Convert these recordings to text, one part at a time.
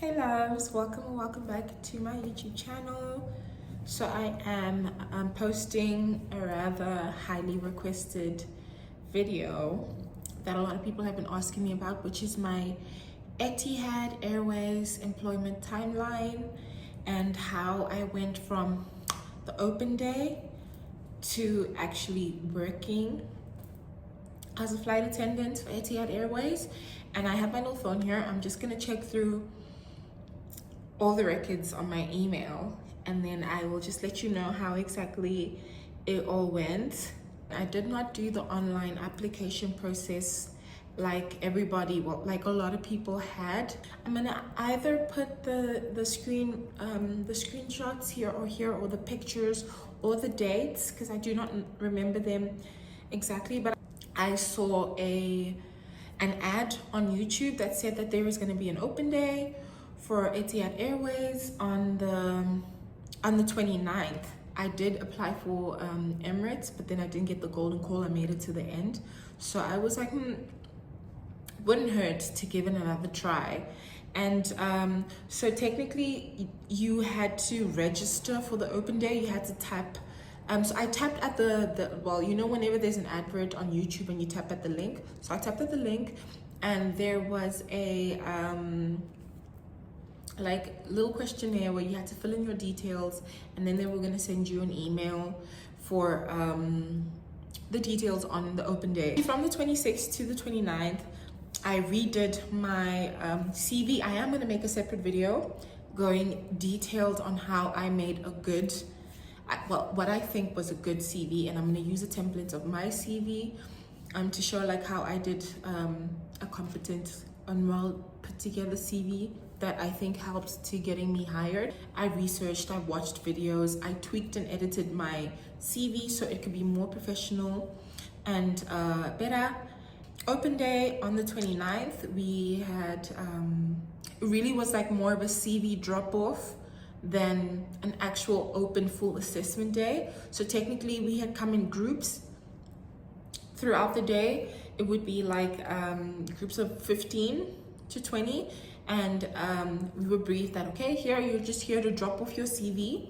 Hey loves, welcome and welcome back to my YouTube channel. So I am posting a rather highly requested video that a lot of people have been asking me about, which is my Etihad Airways employment timeline and how I went from the open day to actually working as a flight attendant for Etihad Airways. And I have my little phone here. I'm just gonna check through all the records on my email, and then I will just let you know how exactly it all went. I did not do the online application process like everybody, well, like a lot of people had. I'm gonna either put the screenshots here, or the pictures or the dates, because I do not remember them exactly, but I saw an ad on YouTube that said that there is going to be an open day for Etihad Airways on the 29th. I did apply for Emirates, but then I didn't get the golden call. I made it to the end, so I was like, wouldn't hurt to give it another try. And so technically you had to register for the open day. You had to tap, so I tapped at the well, you know, whenever there's an advert on YouTube and you tap at the link. So I tapped at the link, and there was a like little questionnaire where you had to fill in your details, and then they were going to send you an email for the details on the open day. From the 26th to the 29th, I redid my CV. I am going to make a separate video going detailed on how I made a good, well, what I think was a good CV, and I'm going to use a template of my CV to show like how I did a competent and well put together CV that I think helped to getting me hired. I researched, I watched videos, I tweaked and edited my CV so it could be more professional and better. Open day on the 29th, we had, it really was like more of a CV drop-off than an actual open full assessment day. So technically we had come in groups throughout the day. It would be like groups of 15 to 20, and we were briefed that, okay, here you're just here to drop off your CV,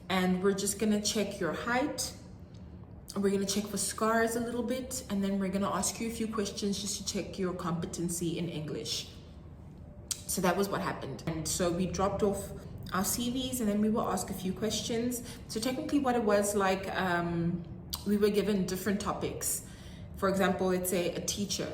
and we're just gonna check your height, we're gonna check for scars a little bit, and then we're gonna ask you a few questions just to check your competency in English. So that was what happened. And so we dropped off our CVs, and then we were asked a few questions. So technically what it was like, we were given different topics. For example, let's say a teacher,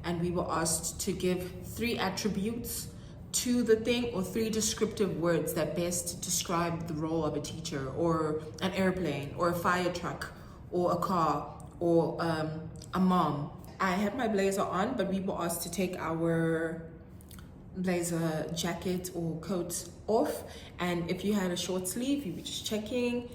and we were asked to give 3 attributes to the thing, or 3 descriptive words that best describe the role of a teacher, or an airplane, or a fire truck, or a car, or a mom. I had my blazer on, but we were asked to take our blazer jacket or coat off, and if you had a short sleeve, you were just checking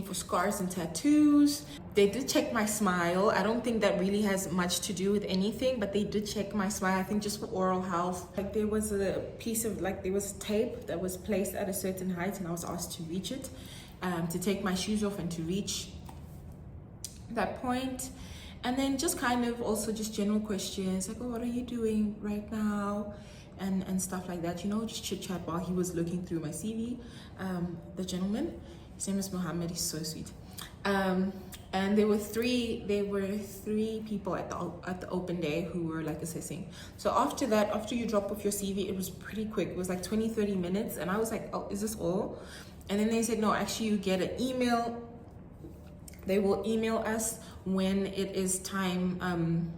for scars and tattoos. They did check my smile. I don't think that really has much to do with anything, but they did check my smile, I think just for oral health. Like there was a piece of, like there was tape that was placed at a certain height, and I was asked to reach it, to take my shoes off and to reach that point. And then just kind of also just general questions like, oh, what are you doing right now? And stuff like that, you know, just chit chat while he was looking through my CV. The gentleman, his name is Mohammed, he's so sweet. And there were three people at the open day who were like assessing. So after that, after you drop off your CV, it was pretty quick. It was like 20-30 minutes, and I was like, oh, is this all? And then they said, no, actually you get an email. They will email us when it is time,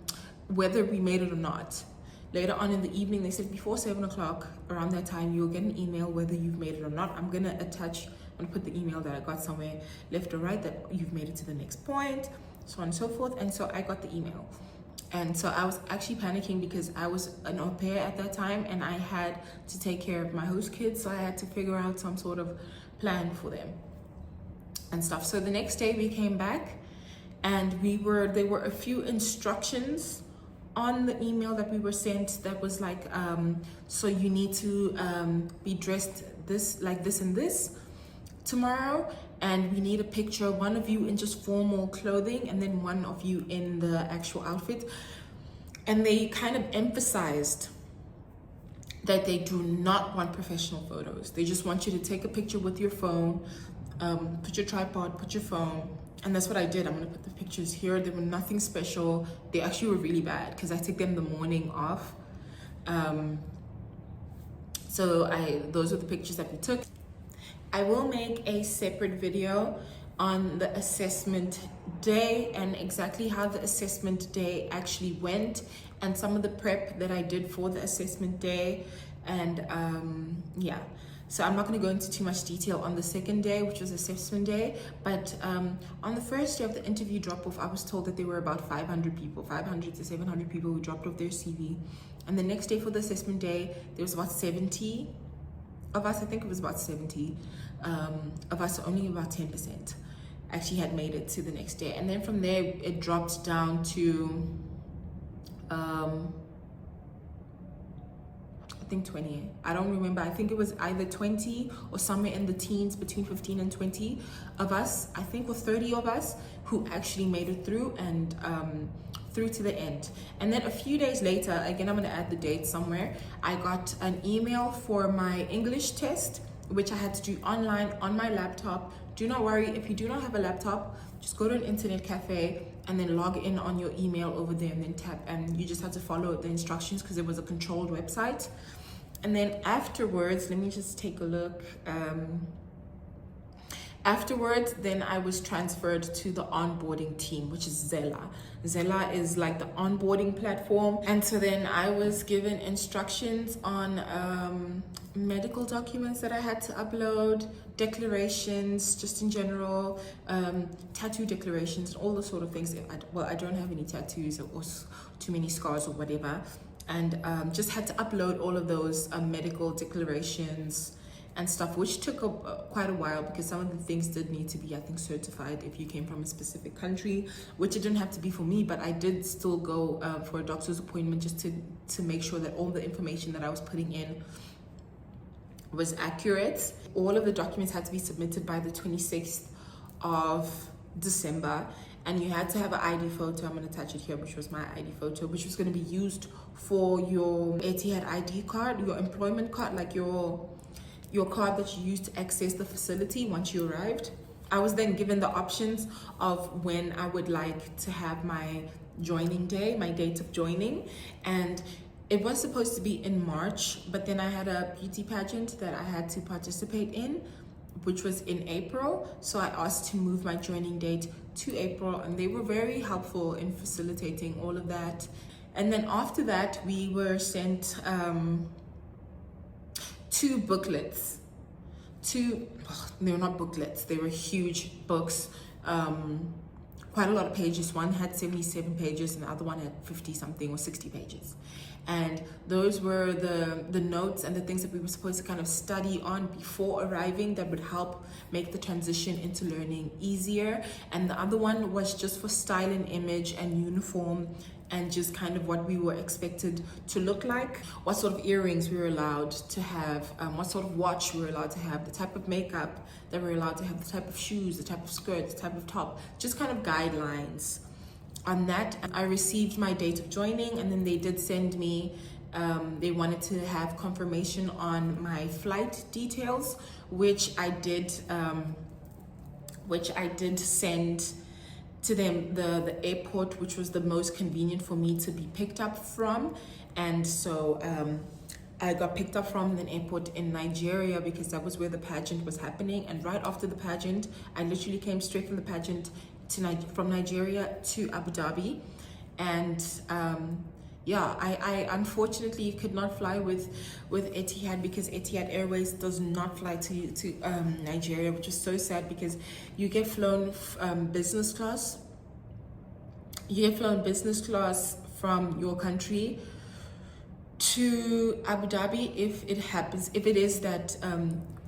whether we made it or not. Later on in the evening, they said before 7 o'clock, around that time, you'll get an email whether you've made it or not. I'm gonna attach and put the email that I got somewhere left or right, that you've made it to the next point, so on and so forth. And so I got the email. And so I was actually panicking because I was an au pair at that time, and I had to take care of my host kids. So I had to figure out some sort of plan for them and stuff. So the next day we came back, and there were a few instructions on the email that we were sent that was like, so you need to be dressed this, like this and this tomorrow, and we need a picture, one of you in just formal clothing and then one of you in the actual outfit. And they kind of emphasized that they do not want professional photos. They just want you to take a picture with your phone, put your tripod, put your phone, and that's what I did. I'm gonna put the pictures here. They were nothing special. They actually were really bad because I took them the morning off. Those are the pictures that we took. I will make a separate video on the assessment day and exactly how the assessment day actually went and some of the prep that I did for the assessment day. And yeah, so I'm not going to go into too much detail on the second day, which was assessment day, but on the first day of the interview drop-off, I was told that there were about 500 to 700 people who dropped off their CV. And the next day for the assessment day, there was about 70 of us. I think it was about 70 of us. Only about 10% actually had made it to the next day. And then from there, it dropped down to I think 20. I don't remember. I think it was either 20 or somewhere in the teens, between 15 and 20 of us, I think, or 30 of us who actually made it through and through to the end. And then a few days later, again, I'm going to add the date somewhere, I got an email for my English test, which I had to do online on my laptop. Do not worry, if you do not have a laptop, just go to an internet cafe and then log in on your email over there and then tap, and you just have to follow the instructions because it was a controlled website. And then afterwards, let me just take a look. Afterwards, then I was transferred to the onboarding team, which is Zella. Zella is like the onboarding platform. And so then I was given instructions on medical documents that I had to upload, declarations, just in general, tattoo declarations, all the sort of things. I don't have any tattoos or too many scars or whatever. And just had to upload all of those medical declarations and stuff, which took quite a while because some of the things did need to be, I think, certified if you came from a specific country, which it didn't have to be for me, but I did still go for a doctor's appointment just to make sure that all the information that I was putting in was accurate. All of the documents had to be submitted by the 26th of December, and you had to have an ID photo. I'm going to attach it here, which was my ID photo, which was going to be used for your Etihad ID card, your employment card, like your card that you used to access the facility once you arrived. I was then given the options of when I would like to have my joining day, my date of joining, and it was supposed to be in March, but then I had a beauty pageant that I had to participate in, which was in April. So I asked to move my joining date to April, and they were very helpful in facilitating all of that. And then after that, we were sent 2 booklets. They were not booklets, they were huge books, quite a lot of pages. One had 77 pages and the other one had 50 something or 60 pages. And those were the notes and the things that we were supposed to kind of study on before arriving that would help make the transition into learning easier. And the other one was just for style and image and uniform and just kind of what we were expected to look like, what sort of earrings we were allowed to have, what sort of watch we were allowed to have, the type of makeup that we were allowed to have, the type of shoes, the type of skirt, the type of top, just kind of guidelines on that. I received my date of joining, and then they did send me, they wanted to have confirmation on my flight details, which I did send to them the airport, which was the most convenient for me to be picked up from. And so I got picked up from an airport in Nigeria because that was where the pageant was happening. And right after the pageant, I literally came straight from the pageant from Nigeria to Abu Dhabi. And yeah, I unfortunately could not fly with Etihad because Etihad Airways does not fly to Nigeria, which is so sad because you get flown business class. You get flown business class from your country to Abu Dhabi if it is that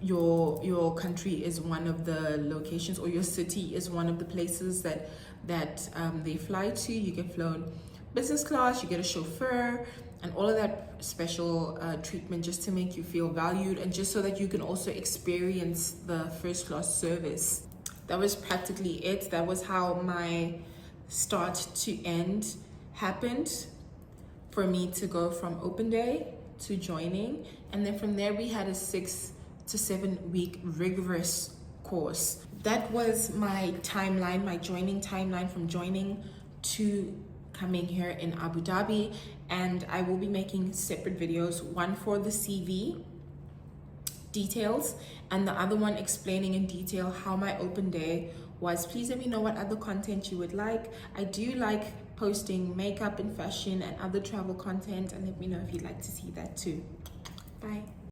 your country is one of the locations, or your city is one of the places that they fly to. You get flown business class, you get a chauffeur, and all of that special treatment just to make you feel valued, and just so that you can also experience the first class service. That was practically it. That was how my start to end happened for me to go from open day to joining, and then from there we had a 6 to 7 week rigorous course. That was my timeline, my joining timeline from joining to coming here in Abu Dhabi. And I will be making separate videos, one for the CV details and the other one explaining in detail how my open day was. Please let me know what other content you would like. I do like posting makeup and fashion and other travel content, and let me know if you'd like to see that too. Bye.